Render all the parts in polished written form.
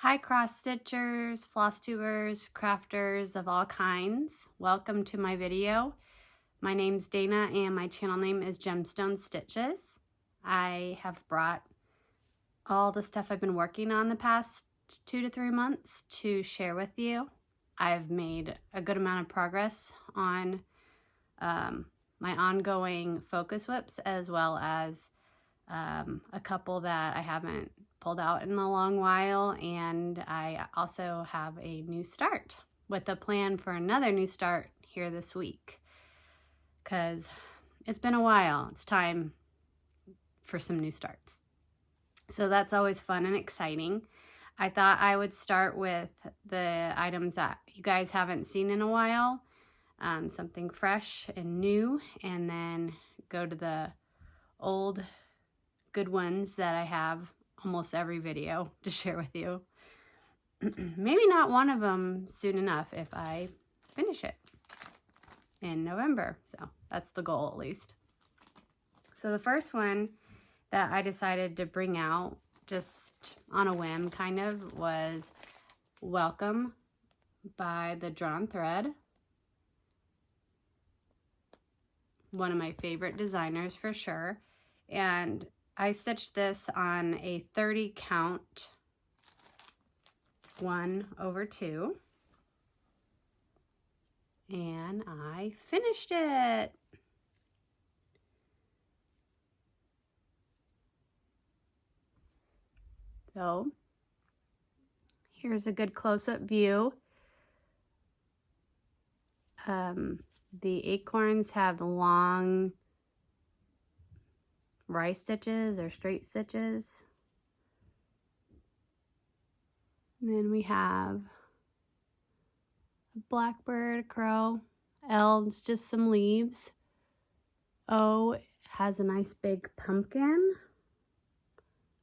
Hi cross stitchers, floss tubers, crafters of all kinds. Welcome to my video. My name's Dana and my channel name is Gemstone Stitches. I have brought all the stuff I've been working on the past 2 to 3 months to share with you. I've made a good amount of progress on my ongoing focus whips, as well as a couple that I haven't pulled out in a long while, and I also have a new start with a plan for another new start here this week, because it's been a while. It's time for some new starts, so that's always fun and exciting. I thought I would start with the items that you guys haven't seen in a while, something fresh and new, and then go to the old good ones that I have almost every video to share with you. Maybe not one of them soon enough if I finish it in November. So that's the goal, at least. So the first one that I decided to bring out just on a whim kind of was Welcome by the Drawn Thread. One of my favorite designers for sure. And I stitched this on a 30 count 1/2, and I finished it. So here's a good close-up view. The acorns have long rice stitches or straight stitches. And then we have a blackbird, a crow, elves, just some leaves. O has a nice big pumpkin.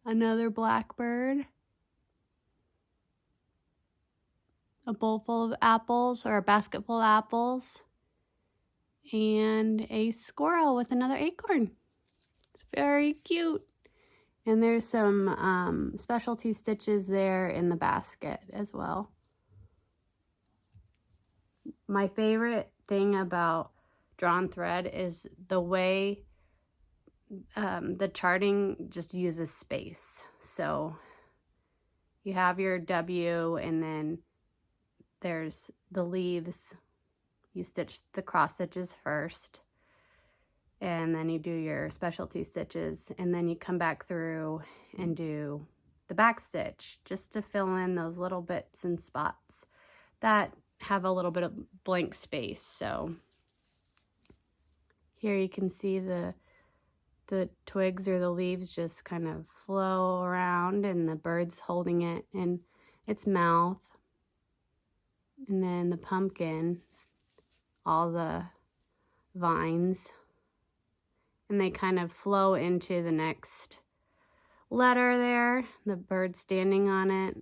Another blackbird. A bowl full of apples, or a basket full of apples. And a squirrel with another acorn. It's very cute. And there's some specialty stitches there in the basket as well. My favorite thing about Drawn Thread is the way the charting just uses space. So you have your W, and then there's the leaves. You stitch the cross stitches first, and then you do your specialty stitches, and then you come back through and do the back stitch just to fill in those little bits and spots that have a little bit of blank space. So here you can see the twigs or the leaves just kind of flow around, and the bird's holding it in its mouth, and then the pumpkin, all the vines, and they kind of flow into the next letter there, the bird standing on it.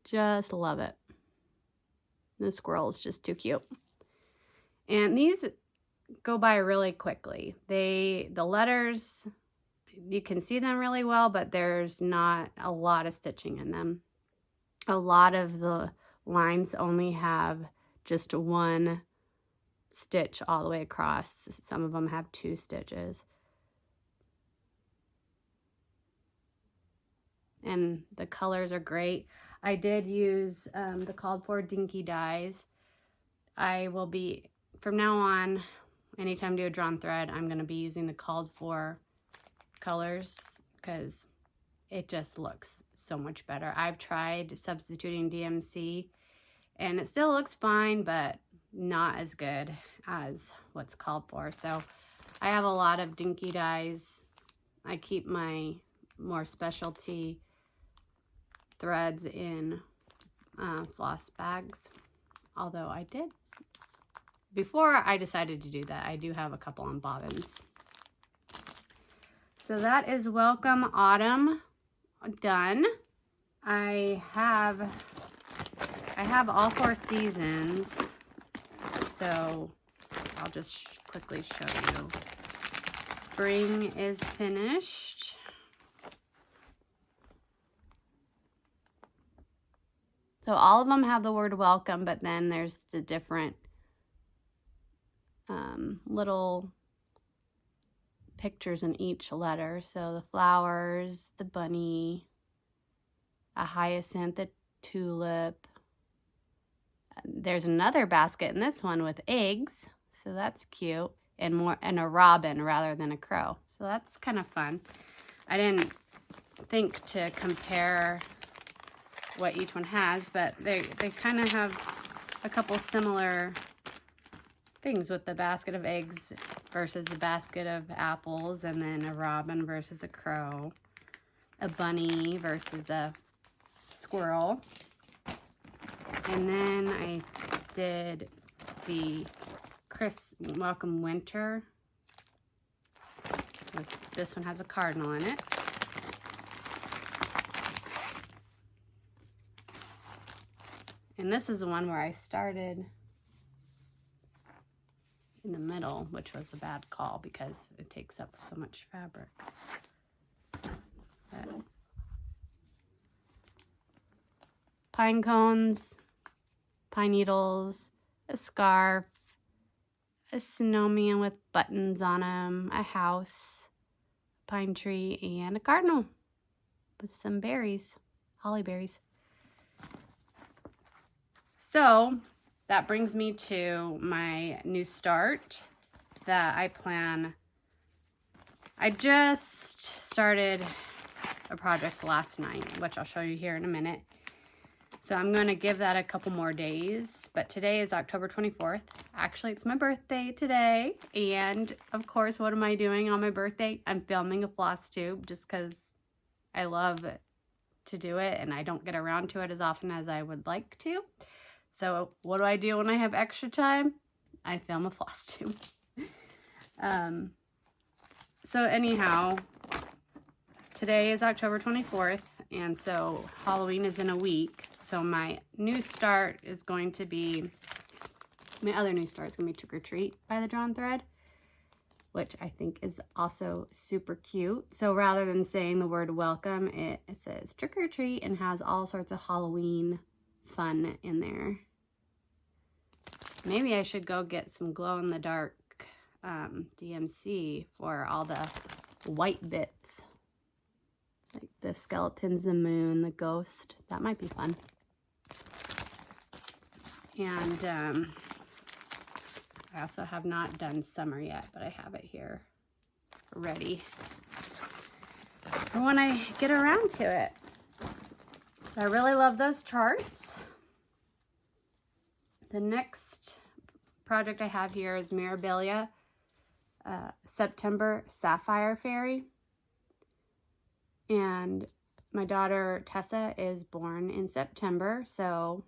Just love it. The squirrel is just too cute. And these go by really quickly. The letters, you can see them really well, but there's not a lot of stitching in them. A lot of the lines only have just one stitch all the way across. Some of them have 2 stitches. And the colors are great. I did use the called for dinky dyes. I will be, from now on, anytime I do a Drawn Thread, I'm going to be using the called for colors because it just looks so much better. I've tried substituting DMC and it still looks fine, but not as good as what's called for. So I have a lot of dinky dyes. I keep my more specialty threads in floss bags, although I did, before I decided to do that, I do have a couple on bobbins. So that is Welcome Autumn done. I have all 4 seasons, so I'll just quickly show you. Spring is finished. So all of them have the word welcome, but then there's the different little pictures in each letter. So the flowers, the bunny, a hyacinth, a tulip. There's another basket in this one with eggs, so that's cute, and a robin rather than a crow. So that's kind of fun. I didn't think to compare what each one has, but they kind of have a couple similar things with the basket of eggs versus the basket of apples, and then a robin versus a crow, a bunny versus a squirrel. And then I did the Welcome Winter. This one has a cardinal in it. And this is the one where I started in the middle, which was a bad call because it takes up so much fabric. But pine cones, pine needles, a scarf, a snowman with buttons on them, a house, a pine tree, and a cardinal with some berries, holly berries. So that brings me to my new start that I plan. I just started a project last night, which I'll show you here in a minute. So I'm going to give that a couple more days, but today is October 24th. Actually, it's my birthday today, and of course, what am I doing on my birthday? I'm filming a floss tube just because I love to do it, and I don't get around to it as often as I would like to. So what do I do when I have extra time? I film a floss tube. So anyhow, today is October 24th, and so Halloween is in a week. So my new start is going to be, my other new start is going to be Trick or Treat by the Drawn Thread, which I think is also super cute. So rather than saying the word welcome, it says Trick or Treat and has all sorts of Halloween fun in there. Maybe I should go get some glow-in-the-dark DMC for all the white bits. Like the skeletons, the moon, the ghost. That might be fun. And I also have not done summer yet, but I have it here ready for when I get around to it. I really love those charts. The next project I have here is Mirabilia September Sapphire Fairy. And my daughter Tessa is born in September, so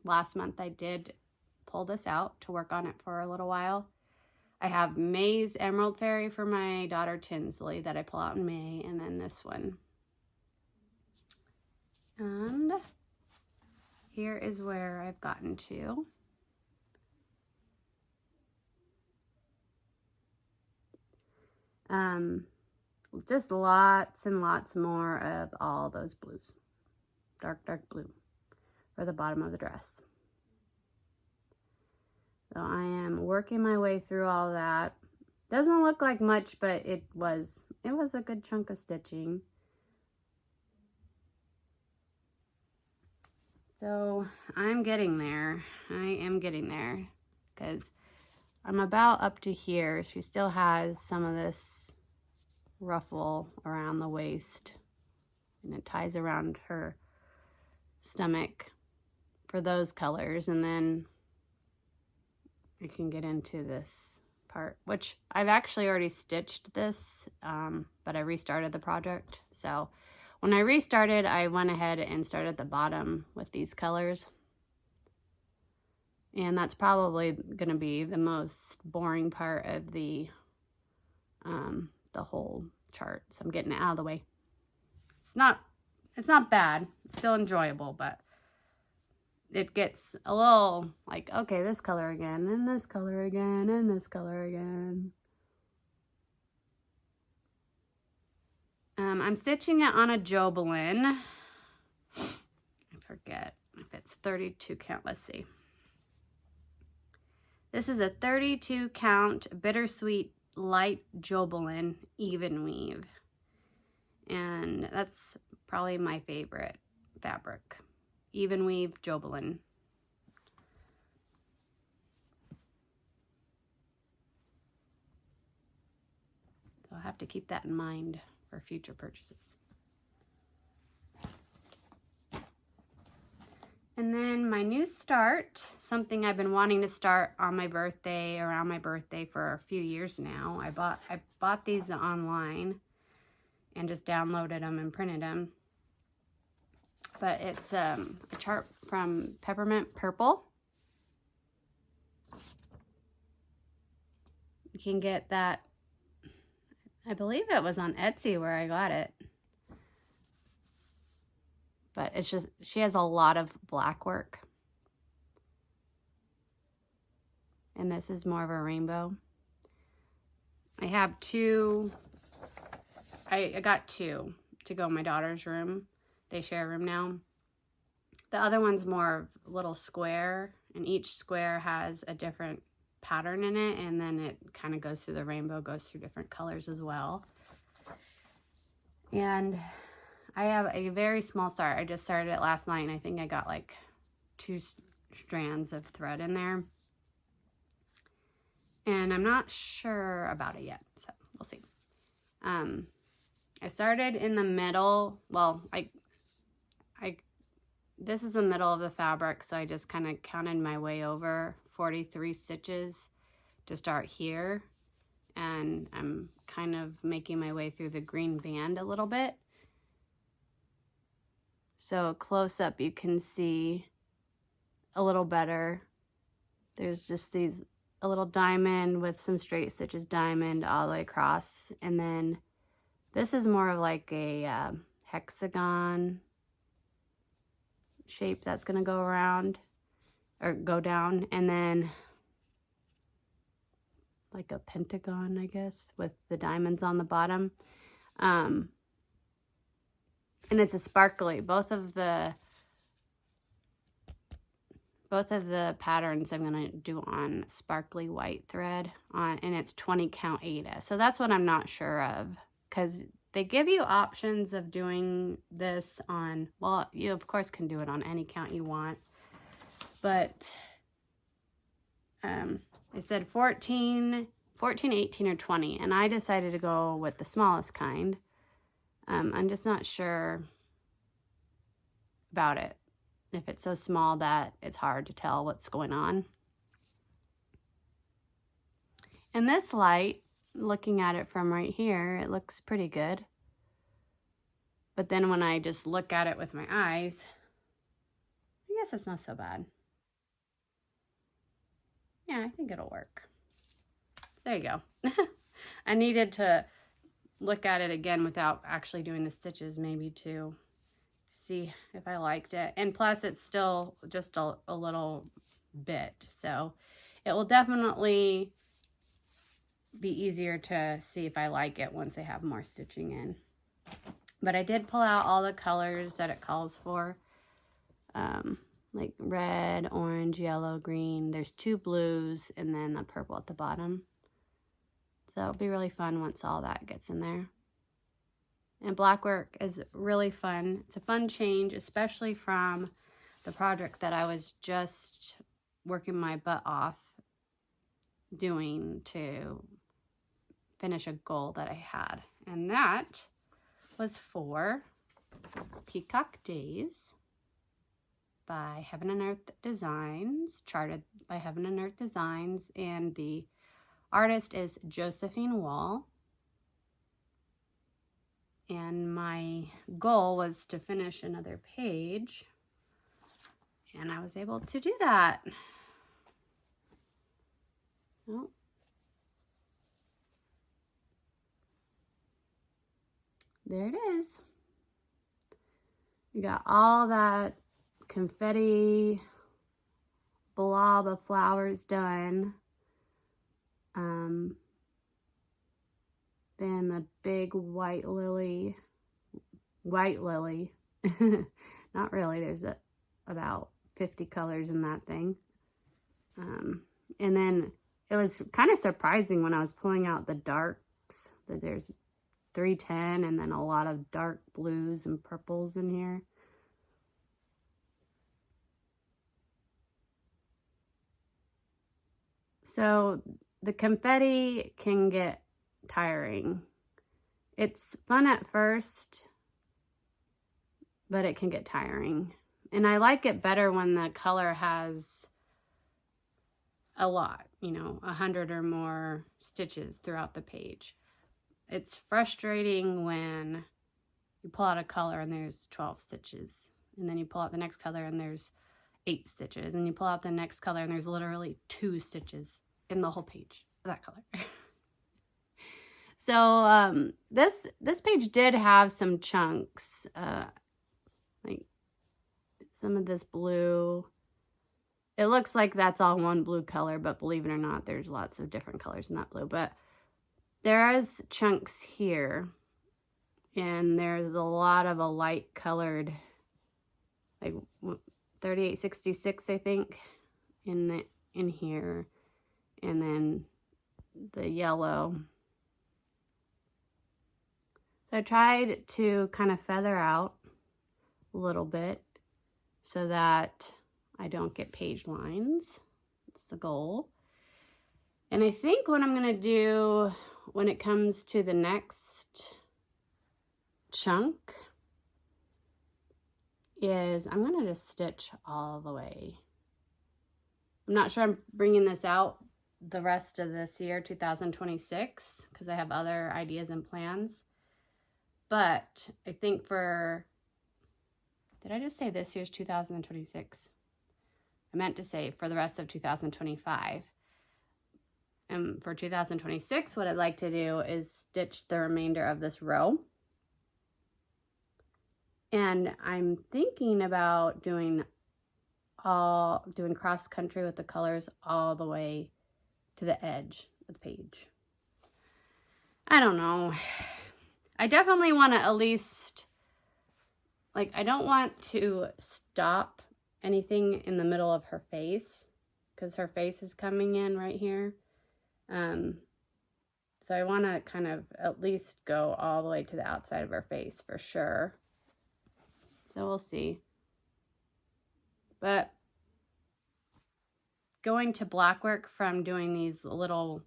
last month I did pull this out to work on it for a little while. I have May's Emerald Fairy for my daughter Tinsley that I pull out in May, and then this one. And here is where I've gotten to. Just lots and lots more of all those blues. Dark blue for the bottom of the dress. So I am working my way through all that. Doesn't look like much, but it was a good chunk of stitching. So I'm getting there. I am getting there because I'm about up to here. She still has some of this ruffle around the waist, and it ties around her stomach for those colors, and then I can get into this part, which I've actually already stitched this, but I restarted the project. So when I restarted, I went ahead and started at the bottom with these colors, and that's probably going to be the most boring part of the whole chart. So I'm getting it out of the way. It's not bad. It's still enjoyable, but it gets a little like, okay, this color again, and this color again, and this color again. I'm stitching it on a Jobelin. I forget if it's 32 count. Let's see. This is a 32 count bittersweet light Jobelan even weave. And that's probably my favorite fabric. Even weave Jobelan. So I'll have to keep that in mind for future purchases. And then my new start, something I've been wanting to start on my birthday, around my birthday for a few years now. I bought these online and just downloaded them and printed them. But it's a chart from Peppermint Purple. You can get that, I believe it was on Etsy where I got it. But it's just, she has a lot of blackwork. And this is more of a rainbow. I have two, I got two to go in my daughter's room. They share a room now. The other one's more of a little square, and each square has a different pattern in it, and then it kind of goes through the rainbow, goes through different colors as well. And I have a very small start. I just started it last night, and I think I got like 2 strands of thread in there. And I'm not sure about it yet, so we'll see. I started in the middle. Well, this is the middle of the fabric, so I just kind of counted my way over 43 stitches to start here. And I'm kind of making my way through the green band a little bit. So close up you can see a little better. There's just a little diamond with some straight stitches, diamond all the way across. And then this is more of like a hexagon shape that's going to go around or go down, and then like a pentagon, I guess, with the diamonds on the bottom. And it's a sparkly. Both of the patterns I'm going to do on sparkly white thread and it's 20 count Aida. So that's what I'm not sure of, because they give you options of doing this on, well, you of course can do it on any count you want, but it said 14, 18, or 20, and I decided to go with the smallest kind. I'm just not sure about it, if it's so small that it's hard to tell what's going on. And this light, looking at it from right here, it looks pretty good. But then when I just look at it with my eyes, I guess it's not so bad. Yeah, I think it'll work. There you go. I needed to look at it again without actually doing the stitches, maybe to see if I liked it. And plus it's still just a little bit, so it will definitely be easier to see if I like it once I have more stitching in. But I did pull out all the colors that it calls for, like red, orange, yellow, green. There's 2 blues and then the purple at the bottom. So it'll be really fun once all that gets in there. And Blackwork is really fun. It's a fun change, especially from the project that I was just working my butt off doing to finish a goal that I had. And that was for Peacock Daze by Heaven and Earth Designs, charted by Heaven and Earth Designs, and the artist is Josephine Wall. And my goal was to finish another page, and I was able to do that. Oh. There it is. You got all that confetti blob of flowers done. Then the big white lily, not really, there's about 50 colors in that thing. And then it was kind of surprising when I was pulling out the darks that there's 310 and then a lot of dark blues and purples in here. So the confetti can get tiring. It's fun at first, but it can get tiring. And I like it better when the color has a lot, you know, 100 or more stitches throughout the page. It's frustrating when you pull out a color and there's 12 stitches, and then you pull out the next color and there's 8 stitches, and you pull out the next color and there's literally 2 stitches in the whole page of that color. So this page did have some chunks, like some of this blue. It looks like that's all one blue color, but believe it or not, there's lots of different colors in that blue. But there is chunks here, and there's a lot of a light colored, like 3866, I think, in here, and then the yellow. So I tried to kind of feather out a little bit so that I don't get page lines. It's the goal. And I think what I'm going to do when it comes to the next chunk is I'm going to just stitch all the way. I'm not sure I'm bringing this out the rest of this year, 2026, because I have other ideas and plans. But I think did I just say this year's 2026? I meant to say for the rest of 2025. And for 2026, what I'd like to do is stitch the remainder of this row. And I'm thinking about doing cross country with the colors all the way to the edge of the page. I don't know. I definitely want to at least, like, I don't want to stop anything in the middle of her face because her face is coming in right here. So I want to kind of at least go all the way to the outside of her face for sure. So we'll see. But going to Blackwork from doing these little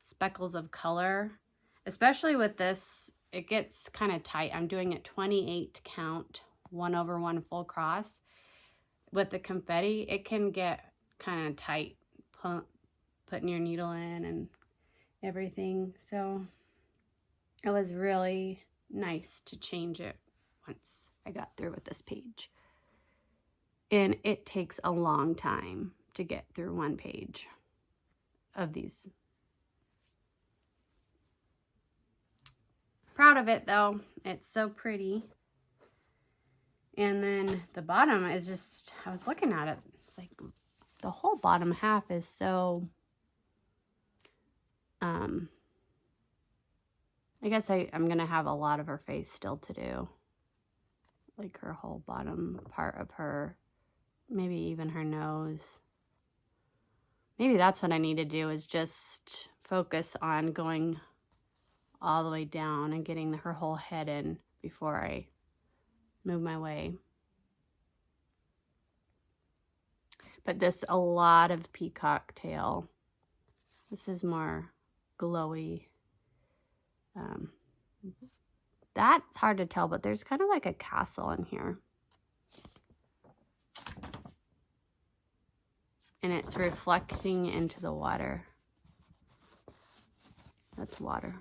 speckles of color, especially with this, it gets kind of tight. I'm doing it 28 count, 1/1 full cross. With the confetti, it can get kind of tight putting your needle in and everything. So it was really nice to change it once I got through with this page. And it takes a long time to get through one page of these. Proud of it though. It's so pretty. And then the bottom is just, I was looking at it, it's like the whole bottom half is so, I guess I'm going to have a lot of her face still to do. Like her whole bottom part of her, maybe even her nose. Maybe that's what I need to do, is just focus on going all the way down and getting her whole head in before I move my way. But this, a lot of peacock tail. This is more glowy. That's hard to tell, but there's kind of like a castle in here. And it's reflecting into the water. That's water.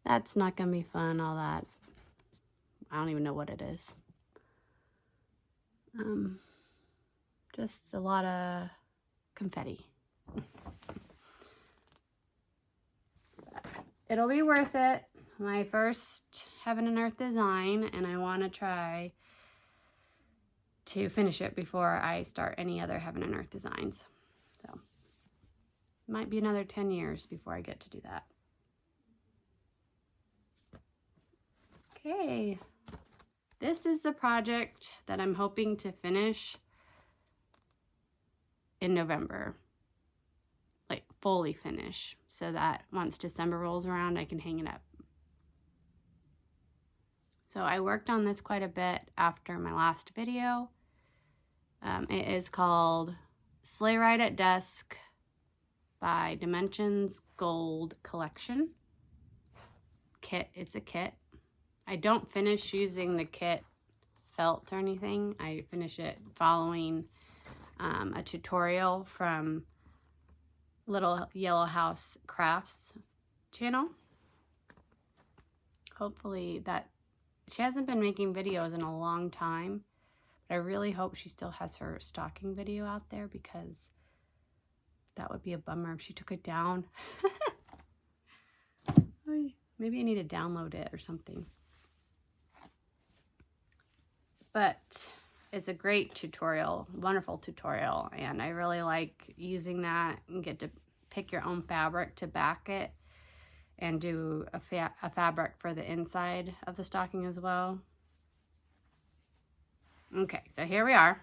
That's not going to be fun, all that. I don't even know what it is. Just a lot of confetti. It'll be worth it. My first Heaven and Earth design, and I want to try to finish it before I start any other Heaven and Earth designs. So it might be another 10 years before I get to do that. Okay. This is the project that I'm hoping to finish in November, like fully finish, so that once December rolls around, I can hang it up. So I worked on this quite a bit after my last video. It is called Sleigh Ride at Dusk by Dimensions Gold Collection. Kit, it's a kit. I don't finish using the kit felt or anything. I finish it following a tutorial from Little Yellow House Crafts channel. Hopefully that, she hasn't been making videos in a long time, but I really hope she still has her stocking video out there, because that would be a bummer if she took it down. Maybe I need to download it or something. But it's a great tutorial, wonderful tutorial, and I really like using that and get to pick your own fabric to back it and do a fabric for the inside of the stocking as well. Okay, so here we are.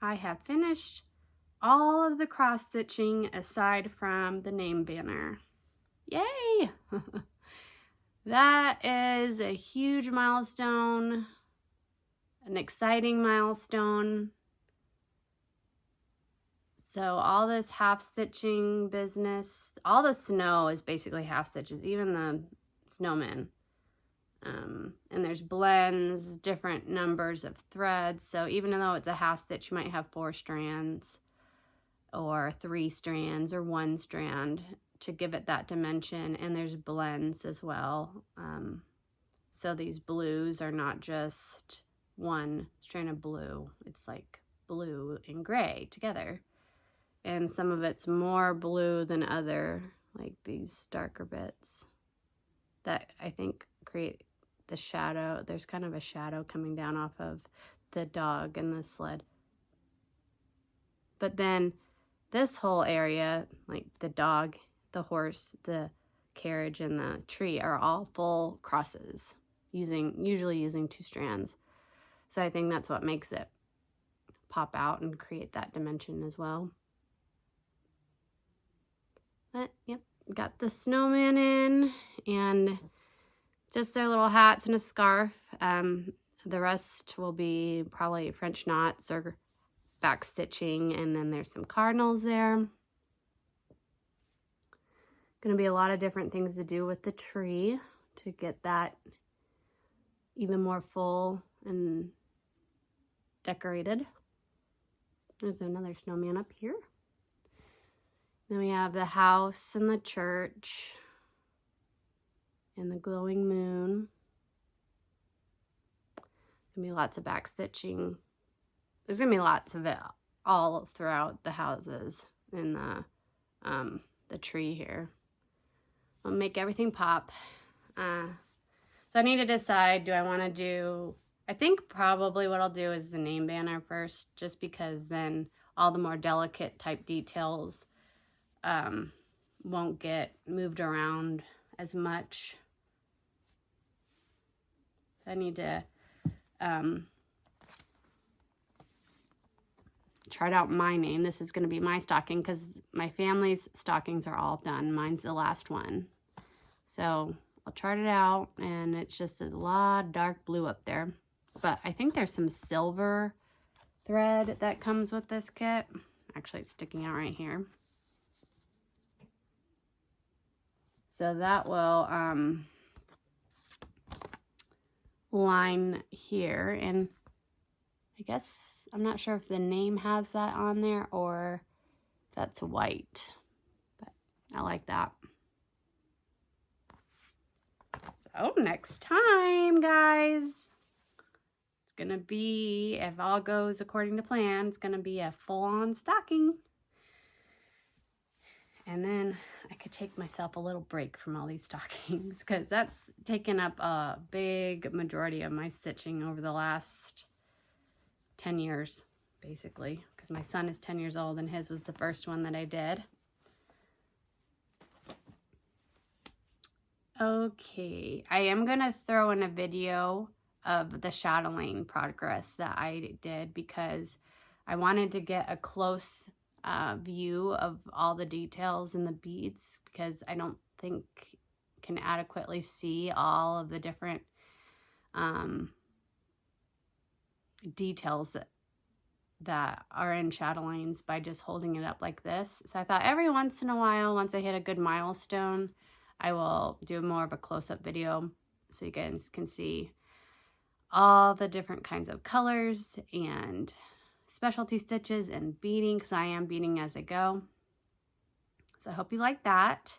I have finished all of the cross stitching aside from the name banner. Yay! That is a huge milestone, an exciting milestone. So all this half stitching business, all the snow is basically half stitches, even the snowmen. And there's blends, different numbers of threads. So even though it's a half stitch, you might have 4 strands or 3 strands or 1 strand to give it that dimension. And there's blends as well. So these blues are not just 1 strand of blue. It's like blue and gray together. And some of it's more blue than other, like these darker bits that I think create the shadow. There's kind of a shadow coming down off of the dog and the sled. But then this whole area, like the dog, the horse, the carriage, and the tree are all full crosses, usually using 2 strands. So I think that's what makes it pop out and create that dimension as well. But yep, got the snowman in and just their little hats and a scarf. The rest will be probably French knots or back stitching, and then there's some cardinals there. Gonna be a lot of different things to do with the tree to get that even more full and decorated. There's another snowman up here. Then we have the house and the church and the glowing moon. Gonna be lots of back stitching. There's gonna be lots of it all throughout the houses and the tree here. I'll make everything pop. So I need to decide, do I want to do, I think probably what I'll do is the name banner first, just because then all the more delicate type details won't get moved around as much. I need to chart out my name. This is going to be my stocking because my family's stockings are all done. Mine's the last one. So I'll chart it out, and it's just a lot of dark blue up there. But I think there's some silver thread that comes with this kit. Actually, it's sticking out right here. So that will line here, and I guess I'm not sure if the name has that on there or that's white, but I like that. So next time, guys, it's gonna be, if all goes according to plan, it's gonna be a full-on stocking. And then I could take myself a little break from all these stockings, because that's taken up a big majority of my stitching over the last 10 years, basically, because my son is 10 years old and his was the first one that I did. Okay, I am gonna throw in a video of the Chatelaine progress that I did because I wanted to get a close view of all the details in the beads, because I don't think can adequately see all of the different details that are in Chatelaines by just holding it up like this. So I thought every once in a while, once I hit a good milestone, I will do more of a close-up video so you guys can see all the different kinds of colors and specialty stitches and beading, because I am beading as I go. So I hope you like that.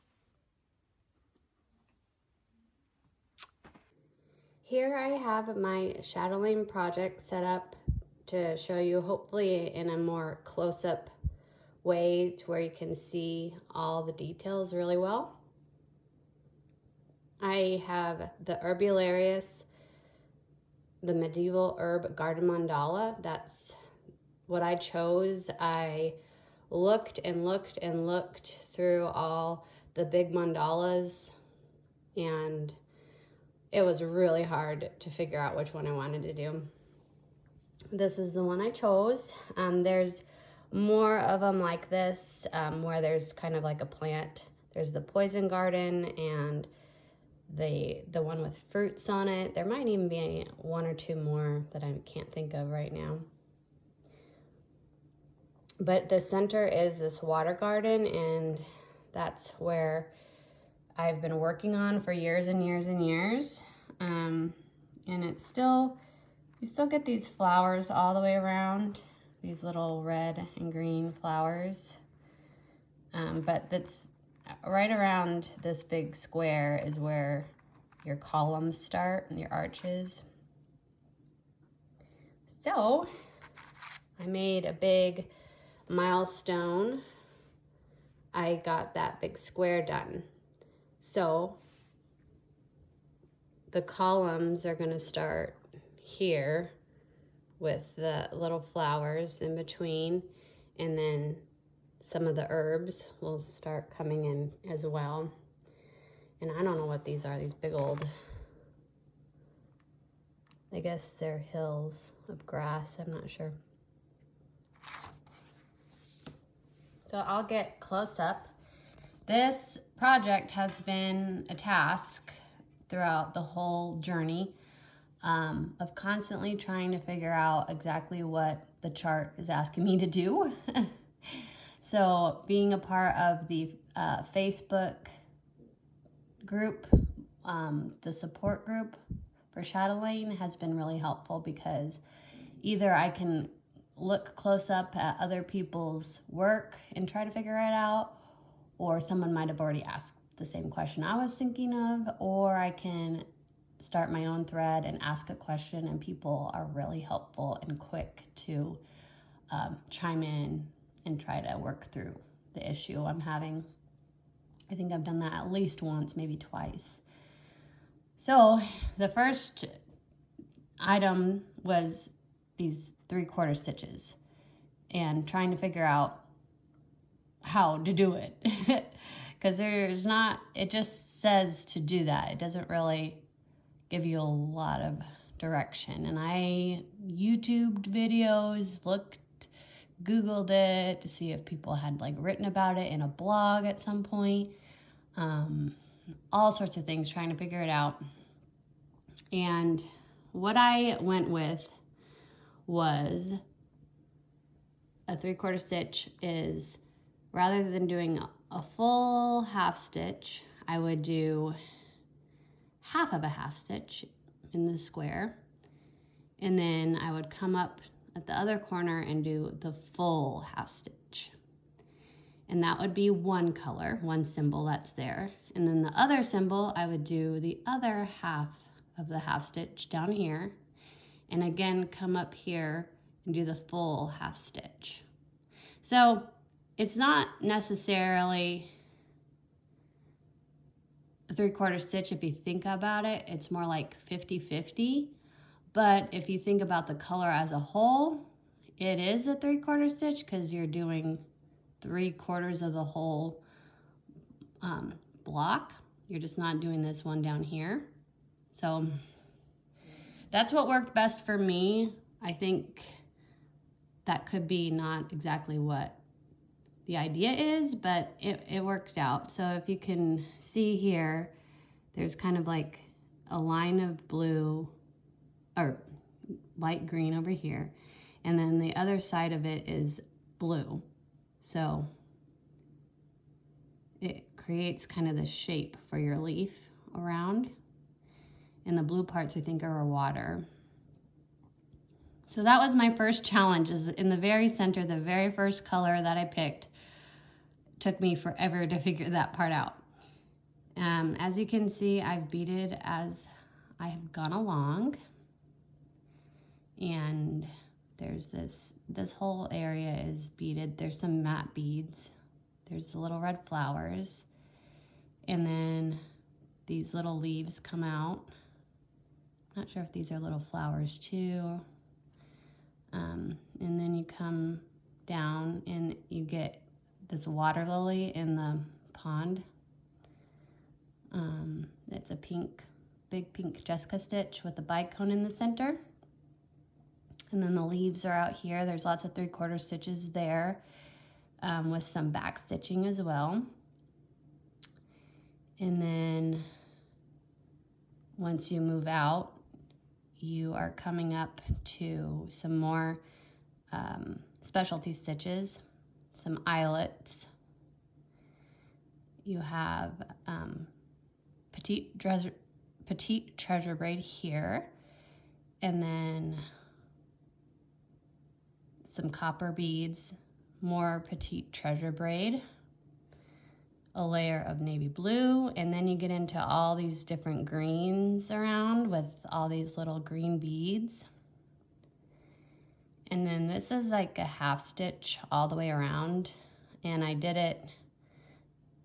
Here I have my Chatelaine project set up to show you, hopefully in a more close-up way to where you can see all the details really well. I have the Herbularius, the medieval herb garden mandala. That's what I chose. I looked and looked and looked through all the big mandalas, and it was really hard to figure out which one I wanted to do. This is the one I chose. There's more of them like this, where there's kind of like a plant. There's the poison garden and the one with fruits on it. There might even be one or two more that I can't think of right now. But the center is this water garden, and that's where I've been working on for years and years and years. And it's still, you still get these flowers all the way around, these little red and green flowers. But that's right around this big square is where your columns start and your arches. So I made a big milestone. I got that big square done. So the columns are going to start here with the little flowers in between, and then some of the herbs will start coming in as well. And I don't know what these are, these big old, I guess they're hills of grass, I'm not sure. So I'll get close up. This project has been a task throughout the whole journey of constantly trying to figure out exactly what the chart is asking me to do. So being a part of the Facebook group, the support group for Chatelaine has been really helpful, because either I can look close up at other people's work and try to figure it out, or someone might have already asked the same question I was thinking of, or I can start my own thread and ask a question, and people are really helpful and quick to chime in and try to work through the issue I'm having. I think I've done that at least once, maybe twice. So the first item was these 3/4 stitches and trying to figure out how to do it. Because there's not, it just says to do that. It doesn't really give you a lot of direction. And I YouTubed videos, Googled it to see if people had like written about it in a blog at some point. All sorts of things, trying to figure it out. And what I went with was a 3/4 stitch is, rather than doing a full half stitch, I would do half of a half stitch in the square, and then I would come up at the other corner and do the full half stitch. And that would be one color, one symbol that's there. And then the other symbol, I would do the other half of the half stitch down here, and again come up here and do the full half stitch. So it's not necessarily a 3/4 stitch if you think about it. It's more like 50-50. But if you think about the color as a whole, it is a 3/4 stitch, because you're doing 3/4 of the whole block. You're just not doing this one down here. So that's what worked best for me. I think that could be not exactly what the idea is, but it worked out. So if you can see here, there's kind of like a line of blue or light green over here. And then the other side of it is blue. So it creates kind of the shape for your leaf around. And the blue parts I think are water. So that was my first challenge, is in the very center, the very first color that I picked. Took me forever to figure that part out. As you can see, I've beaded as I have gone along. And there's this whole area is beaded. There's some matte beads. There's the little red flowers. And then these little leaves come out. Not sure if these are little flowers too. And then you come down and you get this water lily in the pond. It's a big pink XxxzStitch with a bicone in the center. And then the leaves are out here. There's lots of 3/4 stitches there, with some back stitching as well. And then once you move out, you are coming up to some more specialty stitches, some eyelets. You have petite treasure braid here, and then some copper beads, more petite treasure braid, a layer of navy blue, and then you get into all these different greens around with all these little green beads. And then this is like a half stitch all the way around, and I did it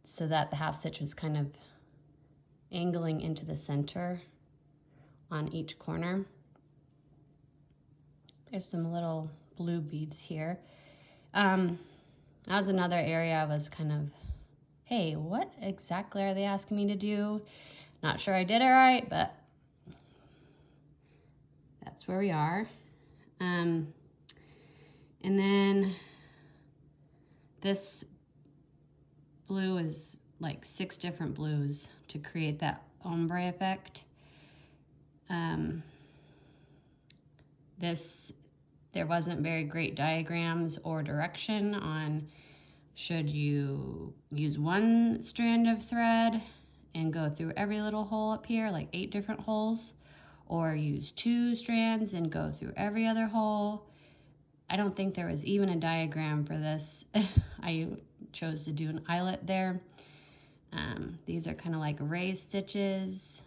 so that the half stitch was kind of angling into the center on each corner. There's some little blue beads here. That was another area I was kind of, hey, what exactly are they asking me to do? Not sure I did it right, but that's where we are. And then this blue is like 6 different blues to create that ombre effect. There wasn't very great diagrams or direction on should you use one strand of thread and go through every little hole up here, like 8 different holes, or use 2 strands and go through every other hole. I don't think there was even a diagram for this. I chose to do an eyelet there. These are kind of like raised stitches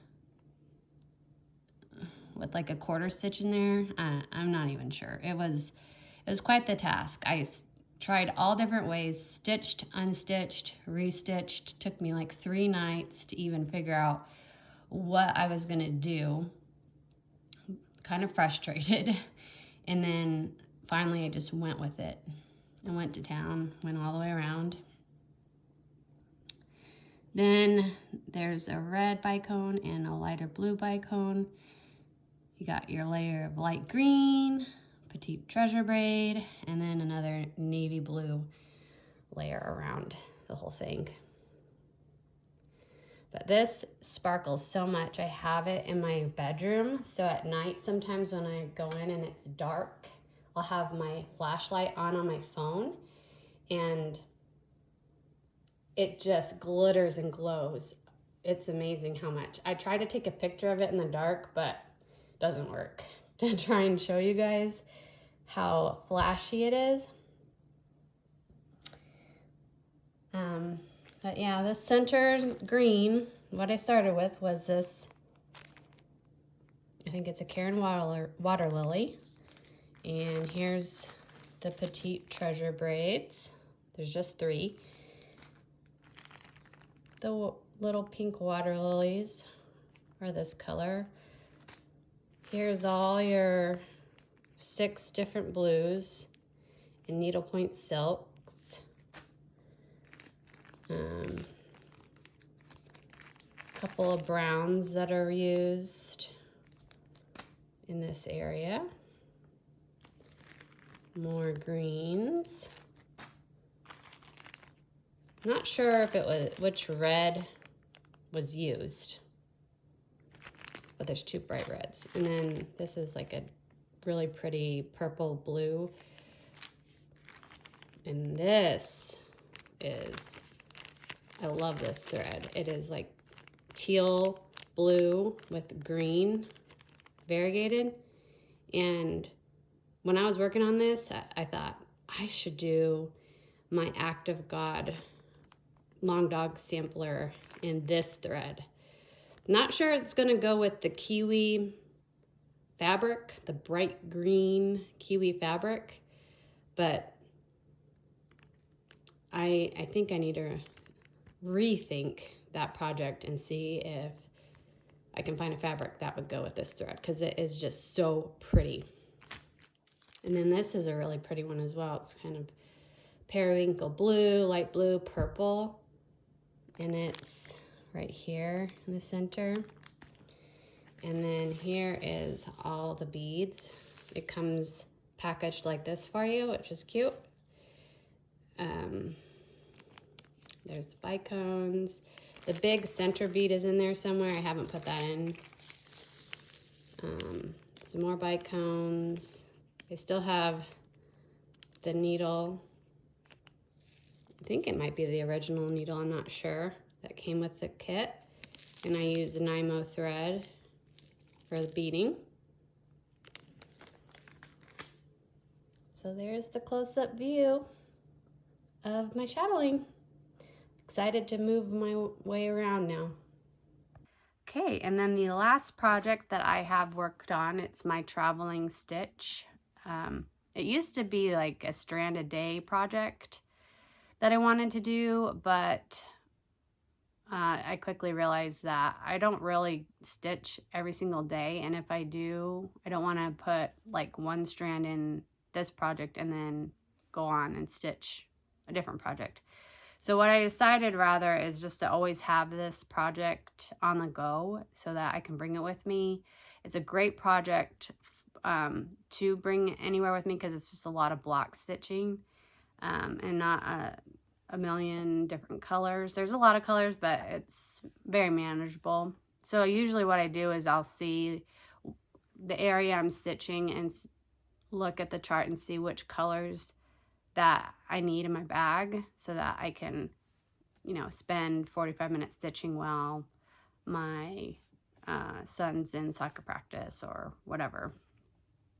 with like a 1/4 stitch in there. I'm not even sure. It was quite the task. I tried all different ways, stitched, unstitched, restitched. Took me like 3 nights to even figure out what I was gonna do. Kind of frustrated. And then finally I just went with it. I went to town, went all the way around. Then there's a red bicone and a lighter blue bicone. You got your layer of light green, petite treasure braid, and then another navy blue layer around the whole thing. But this sparkles so much. I have it in my bedroom, so at night sometimes when I go in and it's dark, I'll have my flashlight on my phone, and it just glitters and glows. It's amazing how much. I try to take a picture of it in the dark, but it doesn't work. To try and show you guys how flashy it is. But yeah, this center green, what I started with was this, I think it's a Karen water lily. And here's the petite treasure braids. There's just 3. The little pink water lilies are this color. Here's all your 6 different blues and needlepoint silks. couple of browns that are used in this area. More greens. Not sure if it was which red was used, but there's two bright reds. And then this is like a really pretty purple blue. And this is, I love this thread. It is like teal blue with green variegated. And when I was working on this, I thought I should do my Act of God long dog sampler in this thread. Not sure it's gonna go with the kiwi fabric, the bright green kiwi fabric, but I think I need to rethink that project and see if I can find a fabric that would go with this thread, because it is just so pretty. And then this is a really pretty one as well. It's kind of periwinkle blue, light blue, purple, and it's right here in the center. And then here is all the beads. It comes packaged like this for you, which is cute. There's bicones. The big center bead is in there somewhere. I haven't put that in. Some more bicones. I still have the needle. I think it might be the original needle, I'm not sure. That came with the kit. And I used the Nymo thread for the beading. So there's the close-up view of my chatelaine. Excited to move my way around now. Okay, and then the last project that I have worked on, it's my traveling stitch. It used to be like a strand a day project that I wanted to do, but I quickly realized that I don't really stitch every single day, and if I do, I don't want to put like one strand in this project and then go on and stitch a different project. So what I decided rather is just to always have this project on the go so that I can bring it with me. It's a great project to bring anywhere with me because it's just a lot of block stitching and not a million different colors. There's a lot of colors, but it's very manageable. So usually what I do is I'll see the area I'm stitching and look at the chart and see which colors that I need in my bag so that I can, you know, spend 45 minutes stitching while my son's in soccer practice or whatever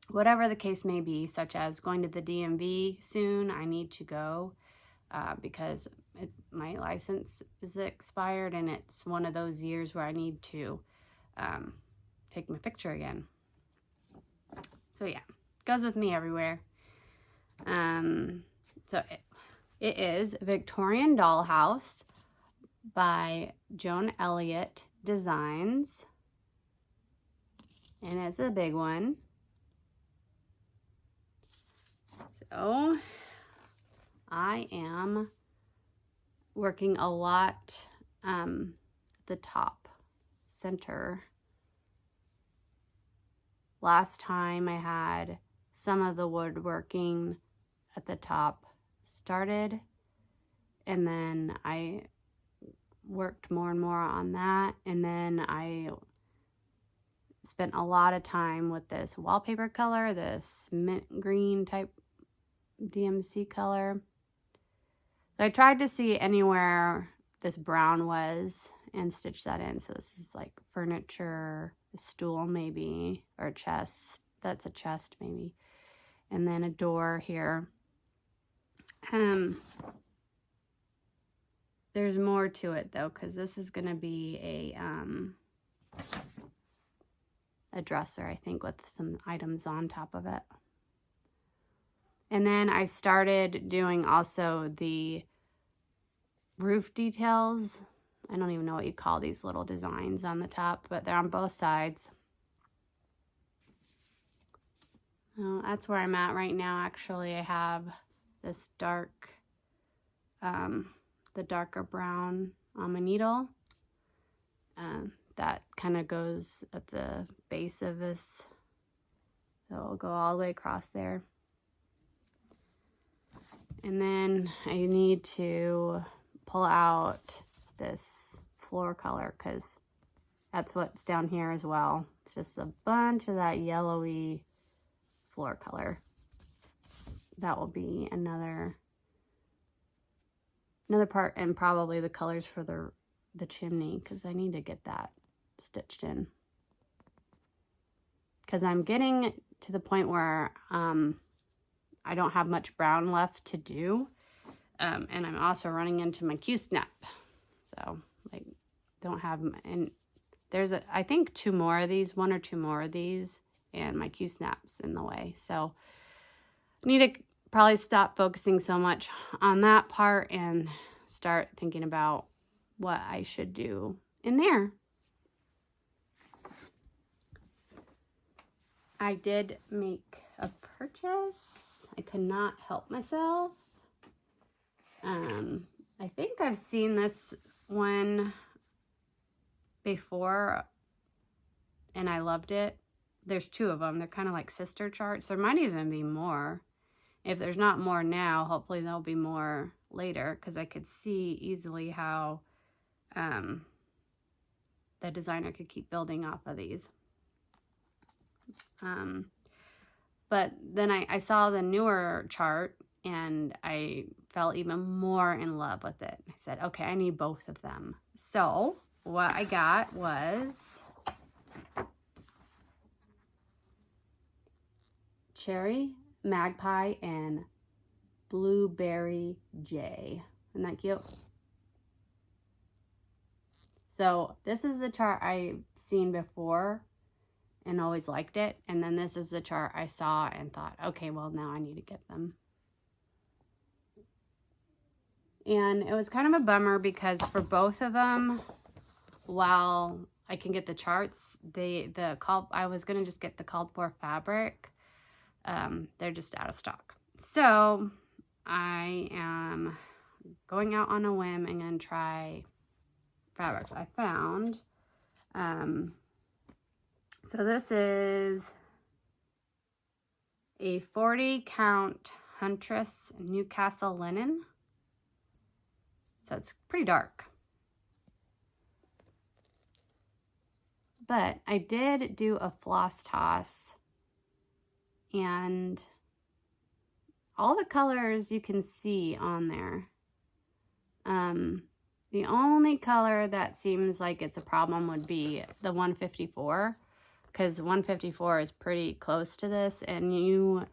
the case may be, such as going to the DMV soon. I need to go because my license is expired, and it's one of those years where I need to take my picture again. So yeah, goes with me everywhere. So it is Victorian Dollhouse by Joan Elliott Designs, and it's a big one. So I am working a lot at the top center. Last time I had some of the woodworking at the top started, and then I worked more and more on that, and then I spent a lot of time with this wallpaper color, this mint green type DMC color. So I tried to see anywhere this brown was and stitch that in. So this is like furniture, a stool maybe, or a chest. That's a chest maybe. And then a door here. There's more to it though, because this is going to be a dresser, I think, with some items on top of it. And then I started doing also the roof details. I don't even know what you call these little designs on the top, but they're on both sides. That's where I'm at right now. Actually, I have this dark, the darker brown on my needle. that kind of goes at the base of this. So it'll go all the way across there. And then I need to pull out this floor color because that's what's down here as well. It's just a bunch of that yellowy floor color. That will be another part, and probably the colors for the chimney, because I need to get that stitched in. Because I'm getting to the point where I don't have much brown left to do, and I'm also running into my Q-snap. So like, don't have, and there's I think one or two more of these, and my Q-snap's in the way. So I need to probably stop focusing so much on that part and start thinking about what I should do in there. I did make a purchase. I could not help myself. I think I've seen this one before and I loved it. There's two of them. They're kind of like sister charts. There might even be more. If there's not more now, hopefully there'll be more later, because I could see easily how the designer could keep building off of these. But then I saw the newer chart and I fell even more in love with it. I said, okay, I need both of them. So what I got was Cherry, Magpie, and Blueberry J. Isn't that cute? So this is the chart I've seen before and always liked it. And then this is the chart I saw and thought, okay, well, now I need to get them. And it was kind of a bummer because for both of them, while I can get the charts, I was going to just get the called for fabric. They're just out of stock. So I am going out on a whim and going to try fabrics I found. So this is a 40 count Huntress Newcastle linen. So it's pretty dark. But I did do a floss toss, and all the colors you can see on there. The only color that seems like it's a problem would be the 154, because 154 is pretty close to this, and you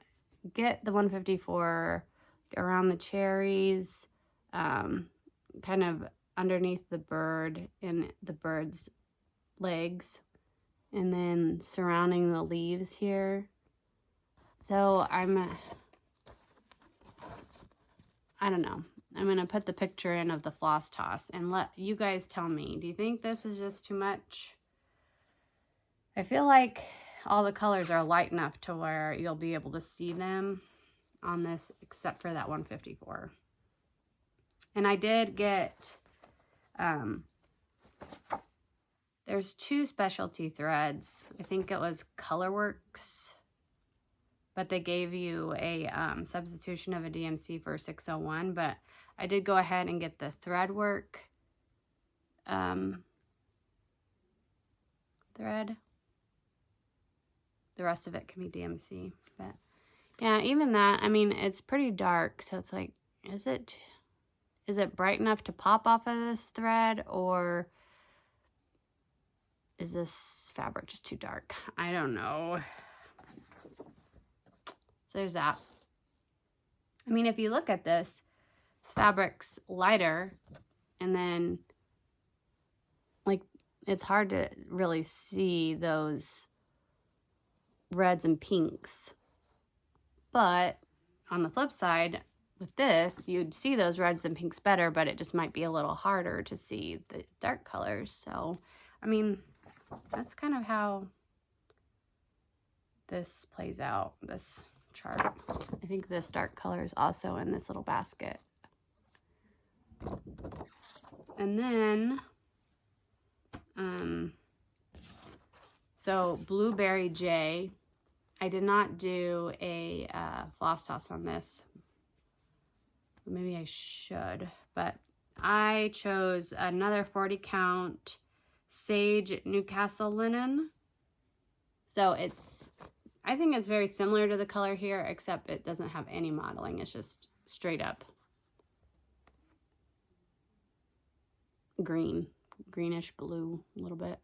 get the 154 around the cherries, kind of underneath the bird and the bird's legs, and then surrounding the leaves here. So I don't know. I'm going to put the picture in of the floss toss and let you guys tell me. Do you think this is just too much? I feel like all the colors are light enough to where you'll be able to see them on this, except for that 154. And I did get, there's two specialty threads. I think it was Colorworks, but they gave you a substitution of a DMC for 601. But I did go ahead and get the Threadwork thread. The rest of it can be DMC. But yeah, even that, I mean, it's pretty dark. So it's like, is it bright enough to pop off of this thread, or is this fabric just too dark? I don't know. So there's that. I mean, if you look at this fabric's lighter, and then like it's hard to really see those reds and pinks. But on the flip side, with this, you'd see those reds and pinks better, but it just might be a little harder to see the dark colors. So, I mean, that's kind of how this plays out, this chart. I think this dark color is also in this little basket. And then So Blueberry J, I did not do a floss toss on this. Maybe I should, but I chose another 40 count Sage Newcastle linen. So it's, I think it's very similar to the color here, except it doesn't have any modeling. It's just straight up green, greenish blue a little bit.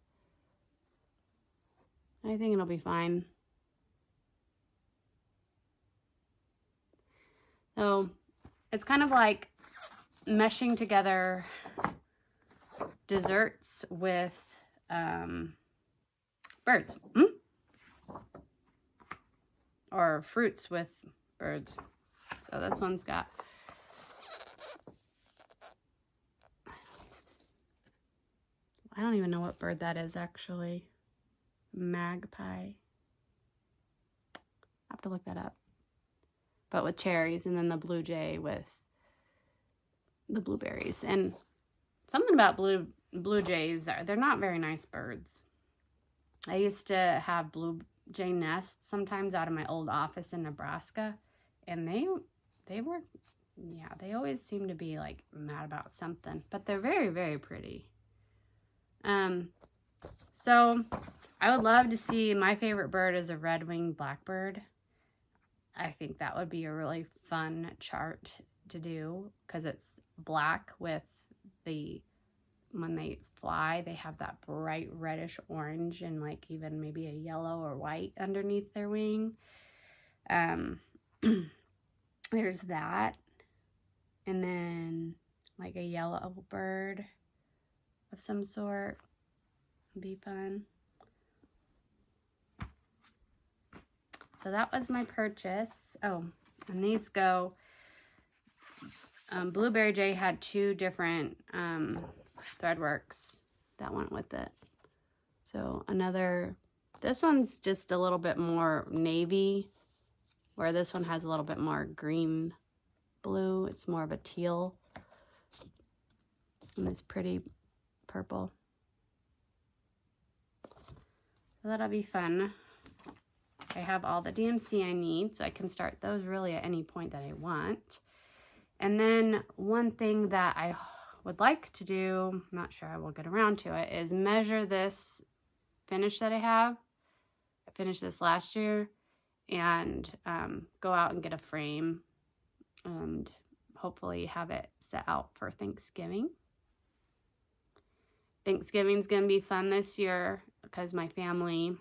I think it'll be fine. So it's kind of like meshing together desserts with birds. Or fruits with birds. So this one's got I don't even know what bird that is actually. Magpie. I have to look that up. But with cherries, and then the blue jay with the blueberries. And something about blue jays, they're not very nice birds. I used to have blue jay nests sometimes out of my old office in Nebraska, and they were, yeah, they always seem to be like mad about something, but they're very, very pretty. So I would love to see, my favorite bird is a red-winged blackbird. I think that would be a really fun chart to do, because it's black with the, when they fly, they have that bright reddish orange and like even maybe a yellow or white underneath their wing. There's that. And then like a yellow bird of some sort would be fun. So that was my purchase. Oh, and these go, Blueberry Jay had 2 different Threadworks that went with it. So another, this one's just a little bit more navy, where this one has a little bit more green blue. It's more of a teal. And it's pretty purple. So that'll be fun. I have all the DMC I need, so I can start those really at any point that I want. And then one thing that I would like to do, I'm not sure I will get around to it, is measure this finish that I have. I finished this last year, and go out and get a frame and hopefully have it set out for Thanksgiving. Thanksgiving's gonna be fun this year because my family,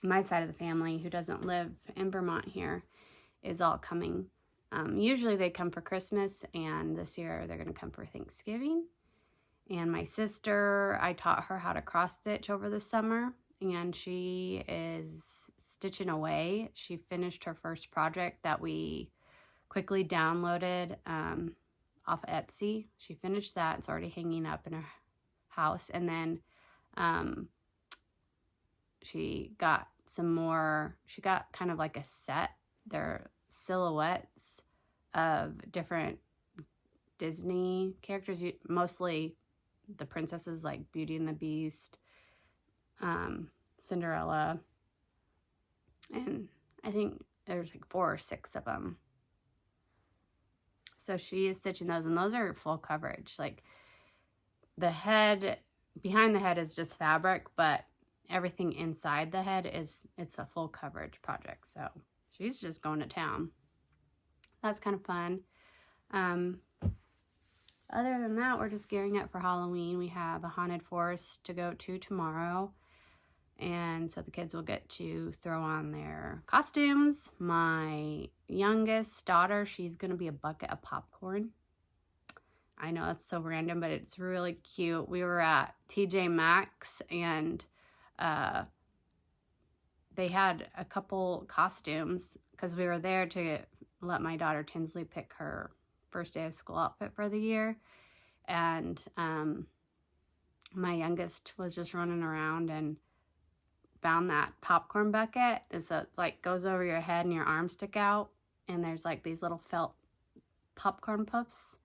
my side of the family who doesn't live in Vermont here, is all coming. Usually they come for Christmas, and this year they're gonna come for Thanksgiving. And my sister, I taught her how to cross stitch over the summer, and she is stitching away. She finished her first project that we quickly downloaded off Etsy. She finished that. It's already hanging up in her house. And then she got some more, she got kind of like a set. They're silhouettes of different Disney characters, mostly the princesses, like Beauty and the Beast, Cinderella, and I think there's like 4 or 6 of them. So she is stitching those, and those are full coverage. Like the head, behind the head is just fabric, but everything inside the head it's a full coverage project. So she's just going to town. That's kind of fun. Other than that, we're just gearing up for Halloween. We have a haunted forest to go to tomorrow, and so the kids will get to throw on their costumes. My youngest daughter, she's gonna be a bucket of popcorn. I know it's so random, but it's really cute. We were at TJ Maxx, and they had a couple costumes because we were there to let my daughter Tinsley pick her first day of school outfit for the year. And my youngest was just running around and found that popcorn bucket. And so it like goes over your head and your arms stick out, and there's like these little felt popcorn puffs.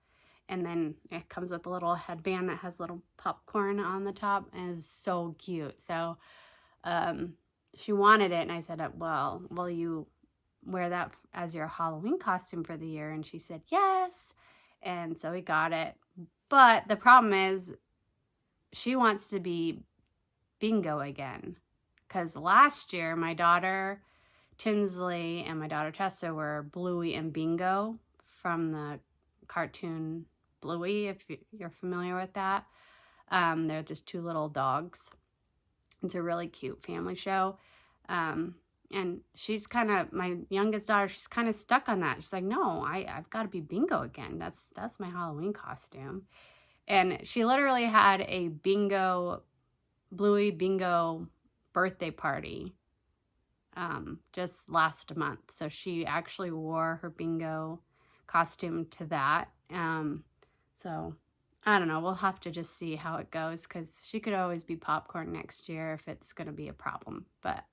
And then it comes with a little headband that has little popcorn on the top and is so cute. So she wanted it, and I said, well, will you wear that as your Halloween costume for the year? And she said yes. And so we got it. But the problem is she wants to be Bingo again, because last year my daughter Tinsley and my daughter Tessa were Bluey and Bingo from the cartoon Bluey, if you're familiar with that. They're just two little dogs. It's a really cute family show. And she's kind of, my youngest daughter, she's kind of stuck on that. She's like, no, I've got to be Bingo again. That's my Halloween costume. And she literally had a Bluey Bingo birthday party just last month. So she actually wore her Bingo costume to that. So I don't know. We'll have to just see how it goes, because she could always be Popcorn next year if it's going to be a problem. But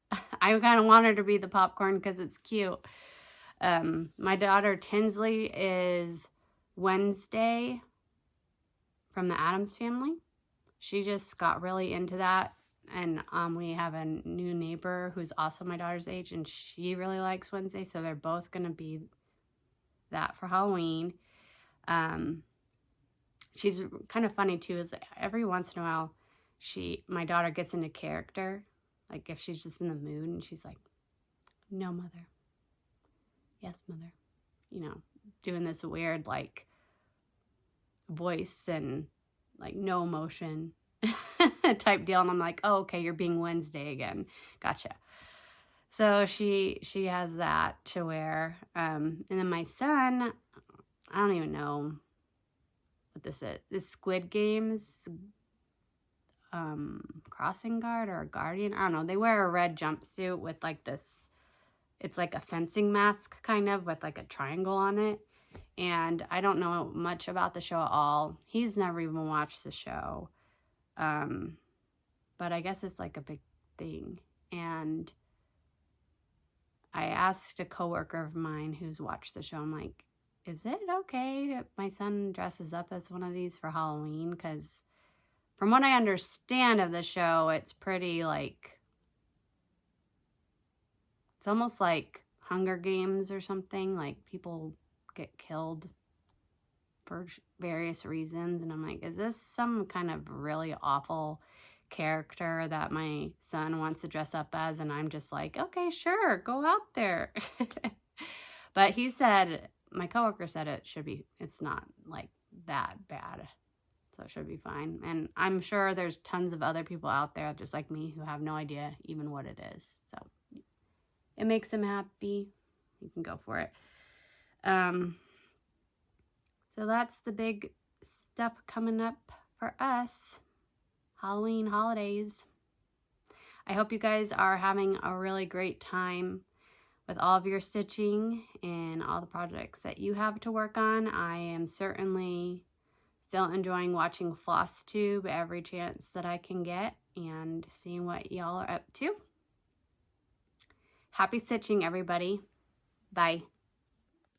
I kind of want her to be the Popcorn because it's cute. My daughter Tinsley is Wednesday from the Addams Family. She just got really into that. And we have a new neighbor who's also my daughter's age, and she really likes Wednesday. So they're both going to be that for Halloween. She's kind of funny too, is every once in a while my daughter gets into character, like if she's just in the mood, and she's like, no, mother. Yes, mother. You know, doing this weird like voice and like no emotion type deal. And I'm like, oh, okay, you're being Wednesday again. Gotcha. So she has that to wear. And then my son, I don't even know what this is. This Squid Games crossing guard or a guardian. I don't know. They wear a red jumpsuit with like this, it's like a fencing mask kind of with like a triangle on it. And I don't know much about the show at all. He's never even watched the show. But I guess it's like a big thing. And I asked a coworker of mine who's watched the show, I'm like, is it okay if my son dresses up as one of these for Halloween? Because from what I understand of the show, it's pretty like, it's almost like Hunger Games or something. Like people get killed for various reasons. And I'm like, is this some kind of really awful character that my son wants to dress up as? And I'm just like, okay, sure, go out there. But he said, my coworker said it's not like that bad. So it should be fine. And I'm sure there's tons of other people out there just like me who have no idea even what it is. So it makes him happy. You can go for it. So that's the big stuff coming up for us. Halloween holidays. I hope you guys are having a really great time with all of your stitching and all the projects that you have to work on. I am certainly still enjoying watching Floss Tube every chance that I can get and seeing what y'all are up to. Happy stitching, everybody. Bye.